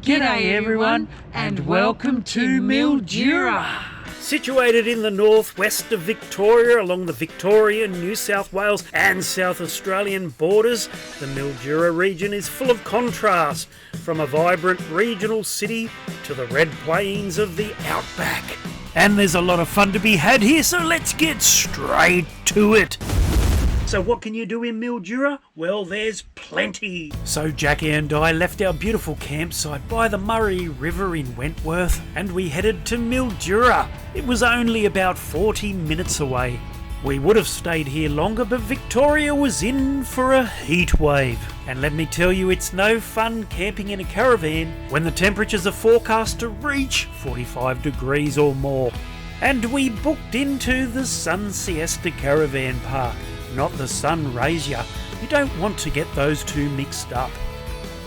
G'day everyone, and welcome to Mildura. Situated in the northwest of Victoria along the Victorian, New South Wales and South Australian borders, the Mildura region is full of contrast, from a vibrant regional city to the red plains of the Outback. And there's a lot of fun to be had here, so let's get straight to it. So what can you do in Mildura? Well, there's plenty. So Jackie and I left our beautiful campsite by the Murray River in Wentworth and we headed to Mildura. It was only about 40 minutes away. We would have stayed here longer, but Victoria was in for a heat wave. And let me tell you, it's no fun camping in a caravan when the temperatures are forecast to reach 45 degrees or more. And we booked into the Sun Siesta Caravan Park. Not the Sun Razor. You don't want to get those two mixed up.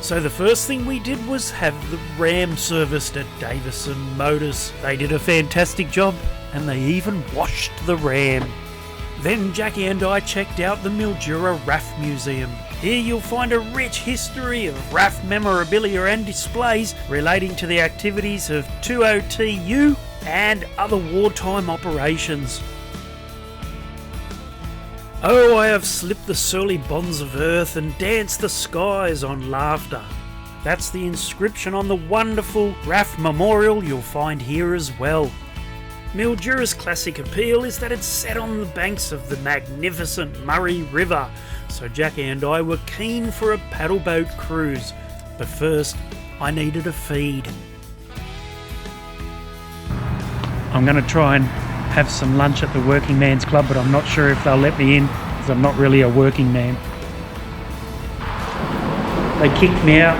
So the first thing we did was have the ram serviced at Davison Motors. They did a fantastic job and they even washed the ram. Then Jackie and I checked out the Mildura RAF Museum. Here you'll find a rich history of RAF memorabilia and displays relating to the activities of 20TU and other wartime operations. Oh, I have slipped the surly bonds of earth and danced the skies on laughter. That's the inscription on the wonderful RAF memorial you'll find here as well. Mildura's classic appeal is that it's set on the banks of the magnificent Murray River, so Jackie and I were keen for a paddleboat cruise. But first, I needed a feed. I'm going to try and have some lunch at the Working Man's Club, but I'm not sure if they'll let me in because I'm not really a working man. They kicked me out.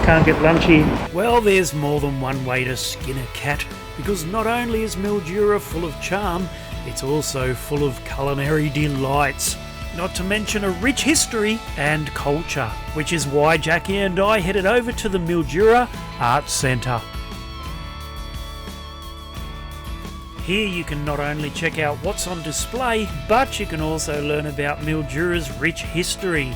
Can't get lunch here. Well, there's more than one way to skin a cat, because not only is Mildura full of charm, it's also full of culinary delights. Not to mention a rich history and culture, which is why Jackie and I headed over to the Mildura Arts Centre. Here you can not only check out what's on display, but you can also learn about Mildura's rich history,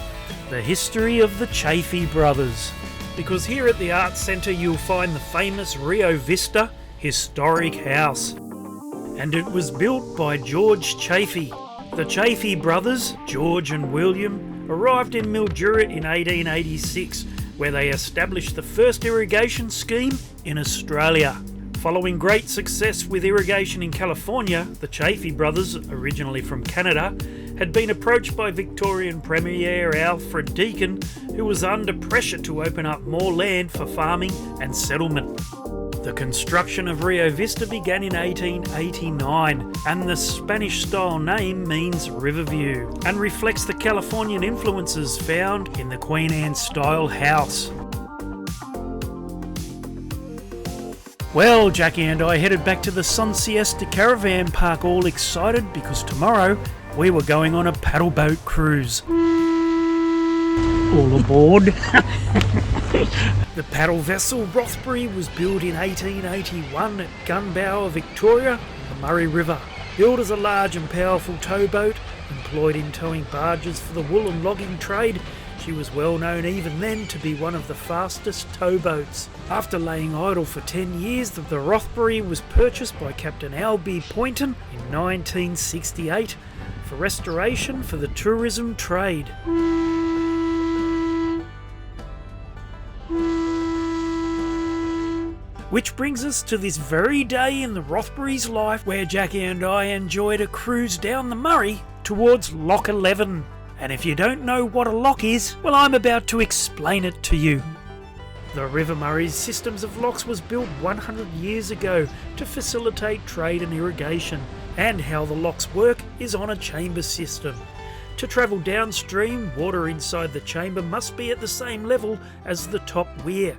the history of the Chaffey brothers. Because here at the Arts Centre you'll find the famous Rio Vista Historic House. And it was built by George Chaffey. The Chaffey brothers, George and William, arrived in Mildura in 1886, where they established the first irrigation scheme in Australia. Following great success with irrigation in California, the Chaffey brothers, originally from Canada, had been approached by Victorian Premier Alfred Deakin, who was under pressure to open up more land for farming and settlement. The construction of Rio Vista began in 1889, and the Spanish-style name means Riverview, and reflects the Californian influences found in the Queen Anne-style house. Well, Jackie and I headed back to the Sun Siesta Caravan Park all excited because tomorrow we were going on a paddleboat cruise. All aboard. The paddle vessel Rothbury was built in 1881 at Gunbower, Victoria, on the Murray River. Built as a large and powerful towboat, employed in towing barges for the wool and logging trade, she was well known even then to be one of the fastest towboats. After laying idle for 10 years, the Rothbury was purchased by Captain Albie Poynton in 1968 for restoration for the tourism trade. Which brings us to this very day in the Rothbury's life, where Jackie and I enjoyed a cruise down the Murray towards Loch 11. And if you don't know what a loch is, well, I'm about to explain it to you. The River Murray's systems of locks was built 100 years ago to facilitate trade and irrigation, and how the locks work is on a chamber system. To travel downstream, water inside the chamber must be at the same level as the top weir.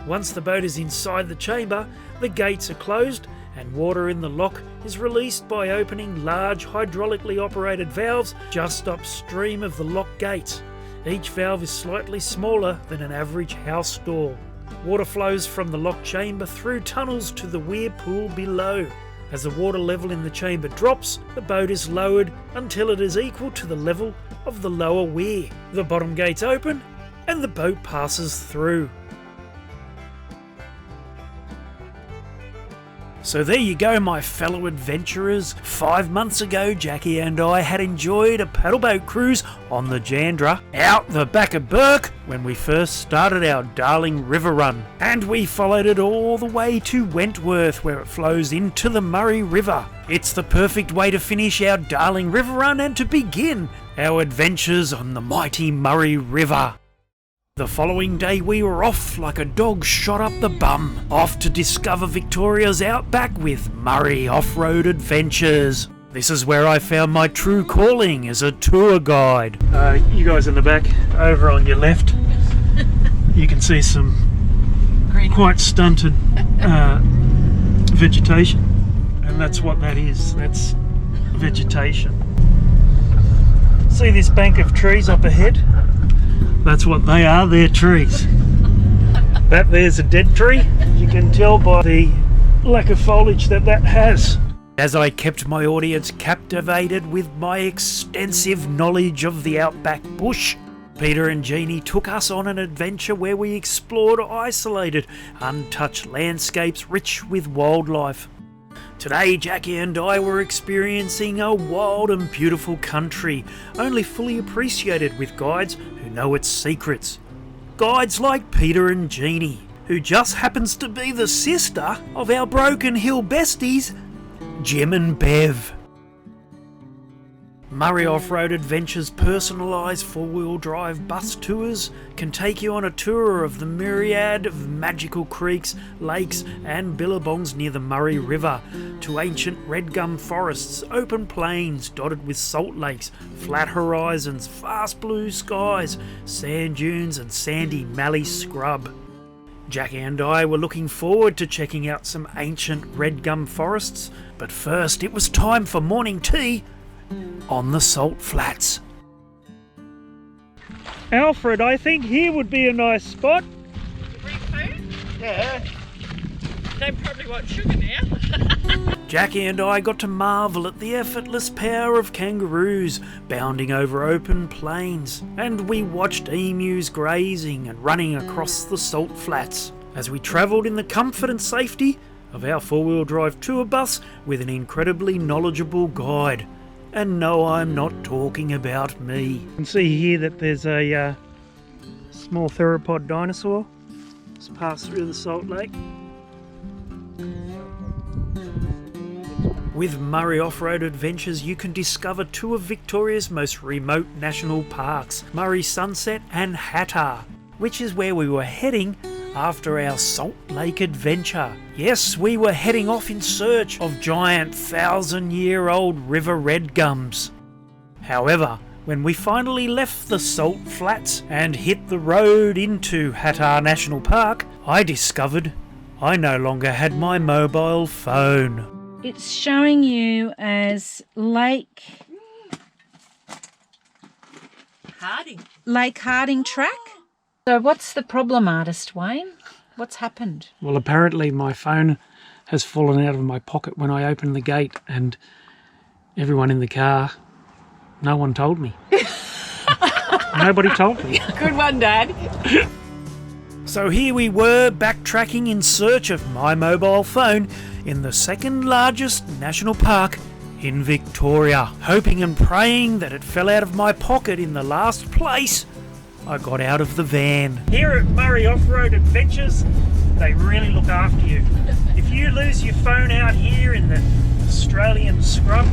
Once the boat is inside the chamber, the gates are closed and water in the lock is released by opening large hydraulically operated valves just upstream of the lock gates. Each valve is slightly smaller than an average house door. Water flows from the lock chamber through tunnels to the weir pool below. As the water level in the chamber drops, the boat is lowered until it is equal to the level of the lower weir. The bottom gates open and the boat passes through. So there you go, my fellow adventurers. 5 months ago, Jackie and I had enjoyed a paddleboat cruise on the Jandra out the back of Burke when we first started our darling river run. And we followed it all the way to Wentworth, where it flows into the Murray River. It's the perfect way to finish our darling river run and to begin our adventures on the mighty Murray River. The following day we were off like a dog shot up the bum, off to discover Victoria's Outback with Murray Off-Road Adventures. This is where I found my true calling as a tour guide. You guys in the back, over on your left, you can see some quite stunted vegetation, and that's what that is, that's vegetation. See this bank of trees up ahead? That's what they are, they're trees. That there's a dead tree. You can tell by the lack of foliage that has. As I kept my audience captivated with my extensive knowledge of the outback bush, Peter and Jeanie took us on an adventure where we explored isolated, untouched landscapes rich with wildlife. Today, Jackie and I were experiencing a wild and beautiful country, only fully appreciated with guides who know its secrets. Guides like Peter and Jeanie, who just happens to be the sister of our Broken Hill besties, Jim and Bev. Murray Off-Road Adventures personalised four-wheel drive bus tours can take you on a tour of the myriad of magical creeks, lakes and billabongs near the Murray River, to ancient red gum forests, open plains dotted with salt lakes, flat horizons, vast blue skies, sand dunes and sandy mallee scrub. Jackie and I were looking forward to checking out some ancient red gum forests, but first it was time for morning tea on the salt flats. Alfred, I think here would be a nice spot. Bring food? Yeah. They probably want sugar now. Jackie and I got to marvel at the effortless power of kangaroos bounding over open plains, and we watched emus grazing and running across the salt flats as we travelled in the comfort and safety of our four-wheel drive tour bus with an incredibly knowledgeable guide. And no, I'm not talking about me. You can see here that there's a small theropod dinosaur. Just passed through the salt lake. With Murray Off-Road Adventures, you can discover two of Victoria's most remote national parks, Murray Sunset and Hattah, which is where we were heading after our Salt Lake adventure. Yes, we were heading off in search of giant 1,000-year-old river red gums. However, when we finally left the salt flats and hit the road into Hattah National Park, I discovered I no longer had my mobile phone. It's showing you as Lake Harding track. So what's the problem, Artist Wayne? What's happened? Well, apparently my phone has fallen out of my pocket when I opened the gate, and everyone in the car, no one told me. Nobody told me. Good one, Dad. So here we were, backtracking in search of my mobile phone in the second largest national park in Victoria, hoping and praying that it fell out of my pocket in the last place I got out of the van. Here at Murray Off-Road Adventures, they really look after you. If you lose your phone out here in the Australian scrub,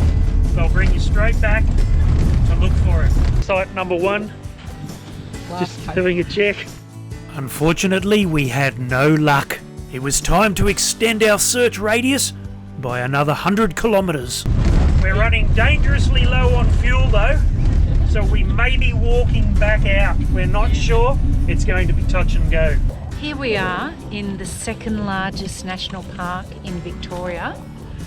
they'll bring you straight back to look for it. Site number 1, just having a check. Unfortunately, we had no luck. It was time to extend our search radius by another 100 kilometres. We're running dangerously low on fuel though, so we may be walking back out. We're not sure. It's going to be touch and go. Here we are in the second largest national park in Victoria.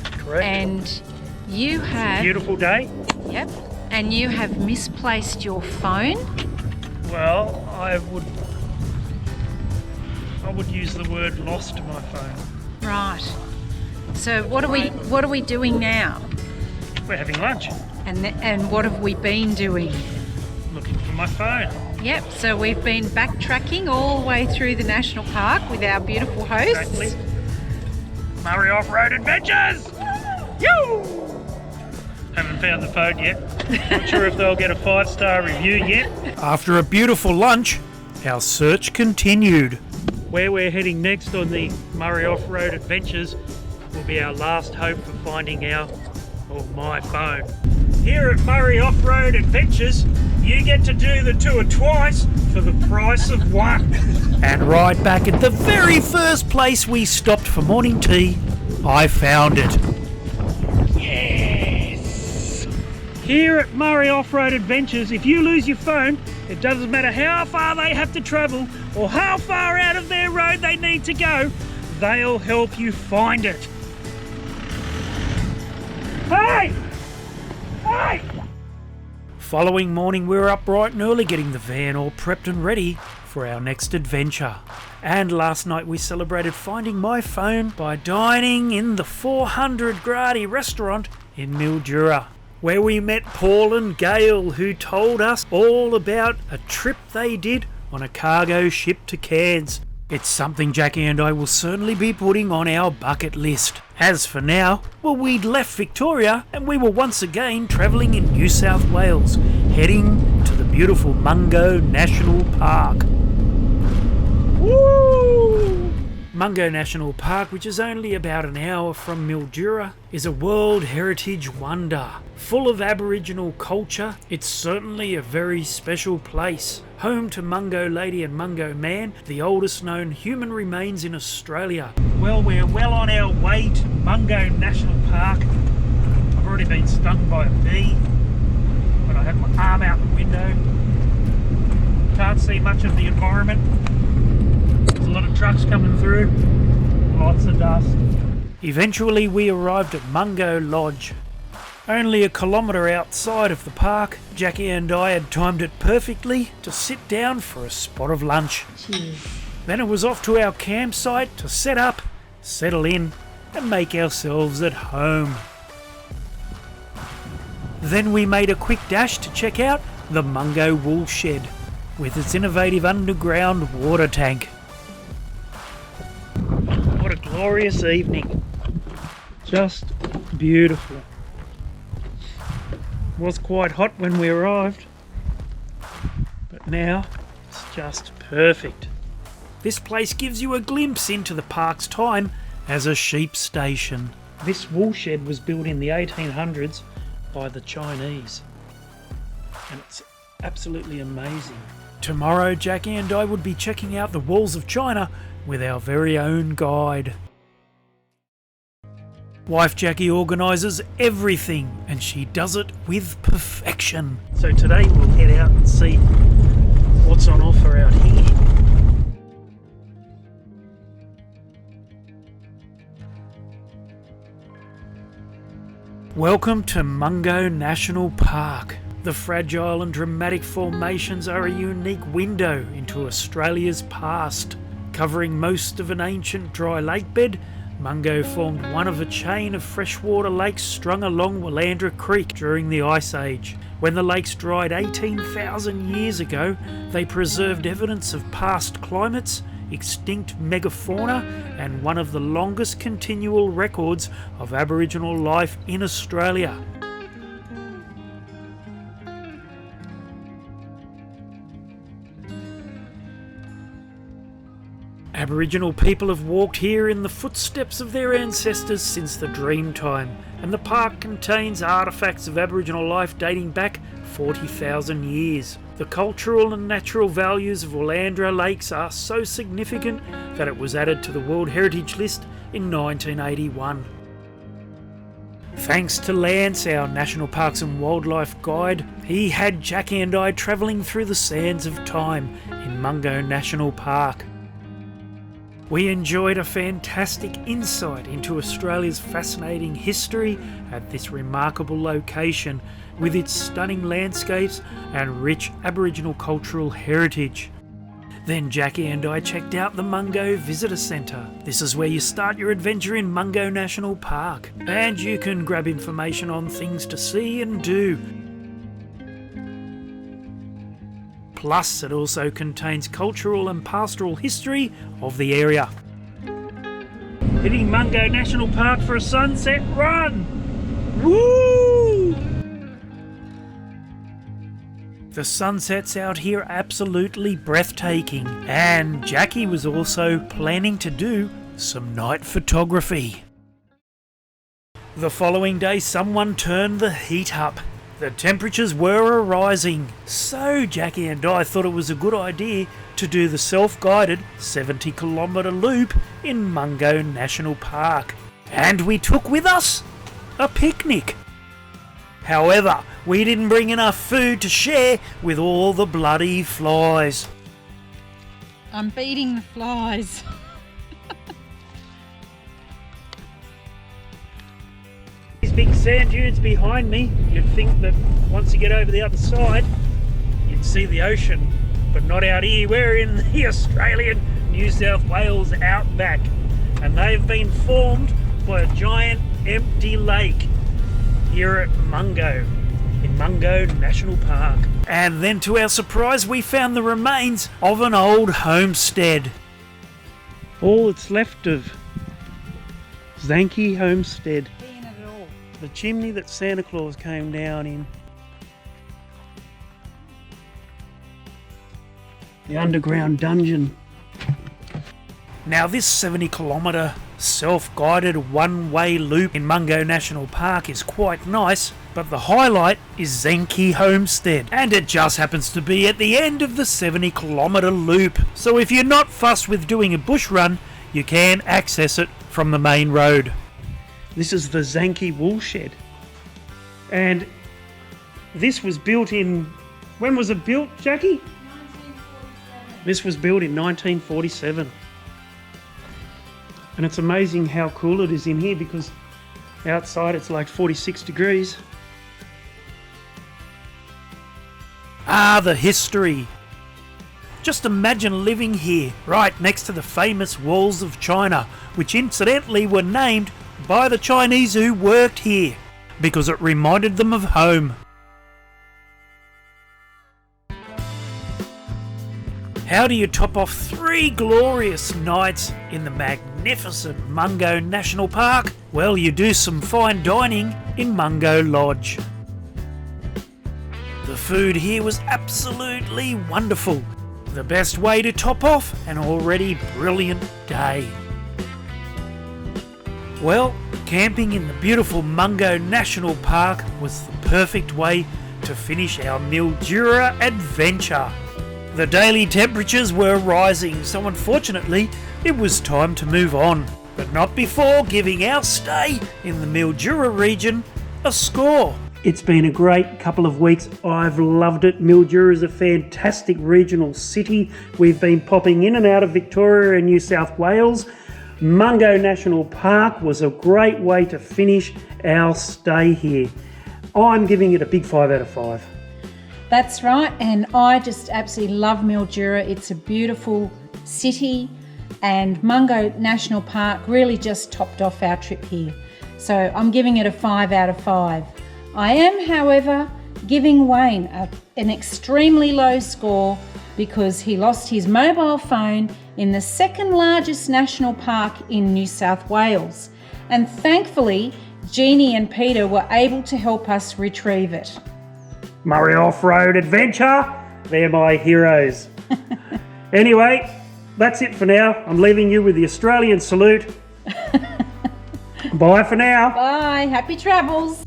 Correct. And you have... Beautiful day. Yep. And you have misplaced your phone. Well, I would use the word lost my phone. Right. So what are we doing now? We're having lunch. And what have we been doing? Looking for my phone. Yep, so we've been backtracking all the way through the national park with our beautiful hosts. Exactly. Murray Off-Road Adventures! Yoo! Haven't found the phone yet. Not sure if they'll get a 5-star review yet. After a beautiful lunch, our search continued. Where we're heading next on the Murray Off-Road Adventures will be our last hope for finding my phone. Here at Murray Off-Road Adventures, you get to do the tour twice for the price of one. And right back at the very first place we stopped for morning tea, I found it. Yes! Here at Murray Off-Road Adventures, if you lose your phone, it doesn't matter how far they have to travel or how far out of their road they need to go, they'll help you find it. Hey! Hey! Following morning, we were up bright and early getting the van all prepped and ready for our next adventure. And last night we celebrated finding my phone by dining in the 400 Gradi restaurant in Mildura, where we met Paul and Gail, who told us all about a trip they did on a cargo ship to Cairns. It's something Jackie and I will certainly be putting on our bucket list. As for now, well, we'd left Victoria and we were once again travelling in New South Wales, heading to the beautiful Mungo National Park. Woo! Mungo National Park, which is only about an hour from Mildura, is a World Heritage wonder. Full of Aboriginal culture, it's certainly a very special place. Home to Mungo Lady and Mungo Man, the oldest known human remains in Australia. Well, we're well on our way to Mungo National Park. I've already been stung by a bee when I had my arm out the window. Can't see much of the environment. There's a lot of trucks coming through, lots of dust. Eventually we arrived at Mungo Lodge. Only a kilometre outside of the park, Jackie and I had timed it perfectly to sit down for a spot of lunch. Cheers. Then it was off to our campsite to set up, settle in and make ourselves at home. Then we made a quick dash to check out the Mungo Wool Shed with its innovative underground water tank. What a glorious evening. Just beautiful. It was quite hot when we arrived, but now it's just perfect. This place gives you a glimpse into the park's time as a sheep station. This wool shed was built in the 1800s by the Chinese, and it's absolutely amazing. Tomorrow, Jackie and I would be checking out the walls of China with our very own guide. Wife Jackie organises everything and she does it with perfection. So today we'll head out and see what's on offer out here. Welcome to Mungo National Park. The fragile and dramatic formations are a unique window into Australia's past. Covering most of an ancient dry lake bed, Mungo formed one of a chain of freshwater lakes strung along Willandra Creek during the Ice Age. When the lakes dried 18,000 years ago, they preserved evidence of past climates, extinct megafauna, and one of the longest continual records of Aboriginal life in Australia. Aboriginal people have walked here in the footsteps of their ancestors since the Dreamtime, and the park contains artefacts of Aboriginal life dating back 40,000 years. The cultural and natural values of Willandra Lakes are so significant that it was added to the World Heritage List in 1981. Thanks to Lance, our National Parks and Wildlife Guide, he had Jackie and I travelling through the sands of time in Mungo National Park. We enjoyed a fantastic insight into Australia's fascinating history at this remarkable location with its stunning landscapes and rich Aboriginal cultural heritage. Then Jackie and I checked out the Mungo Visitor Centre. This is where you start your adventure in Mungo National Park, and you can grab information on things to see and do. Plus, it also contains cultural and pastoral history of the area. Hitting Mungo National Park for a sunset run. Woo! The sunsets out here are absolutely breathtaking, and Jackie was also planning to do some night photography. The following day someone turned the heat up. The temperatures were rising, so Jackie and I thought it was a good idea to do the self-guided 70-kilometre loop in Mungo National Park. And we took with us a picnic. However, we didn't bring enough food to share with all the bloody flies. I'm beating the flies. These big sand dunes behind me, you'd think that once you get over the other side, you'd see the ocean, but not out here. We're in the Australian New South Wales Outback, and they've been formed by a giant empty lake here at Mungo, in Mungo National Park. And then to our surprise, we found the remains of an old homestead. All that's left of Jacqui Homestead. The chimney that Santa Claus came down in. The underground dungeon. Now this 70-kilometre self-guided one-way loop in Mungo National Park is quite nice, but the highlight is Jacqui Homestead, and it just happens to be at the end of the 70-kilometre loop. So if you're not fussed with doing a bush run, you can access it from the main road. This is the Jacqui woolshed, and this was built in, when was it built, Jackie? 1947. This was built in 1947. And it's amazing how cool it is in here, because outside it's like 46 degrees. Ah, the history. Just imagine living here, right next to the famous walls of China, which incidentally were named by the Chinese who worked here, because it reminded them of home. How do you top off 3 glorious nights in the magnificent Mungo National Park? Well, you do some fine dining in Mungo Lodge. The food here was absolutely wonderful. The best way to top off an already brilliant day. Well, camping in the beautiful Mungo National Park was the perfect way to finish our Mildura adventure. The daily temperatures were rising, so unfortunately it was time to move on, but not before giving our stay in the Mildura region a score. It's been a great couple of weeks. I've loved it. Mildura is a fantastic regional city. We've been popping in and out of Victoria and New South Wales. Mungo National Park was a great way to finish our stay here. I'm giving it a big 5 out of 5. That's right, and I just absolutely love Mildura. It's a beautiful city, and Mungo National Park really just topped off our trip here. So I'm giving it a 5 out of 5. I am, however, giving Wayne an extremely low score because he lost his mobile phone in the second largest national park in New South Wales. And thankfully, Jeanie and Peter were able to help us retrieve it. Murray Off-Road Adventure, they're my heroes. Anyway, that's it for now. I'm leaving you with the Australian salute. Bye for now. Bye, happy travels.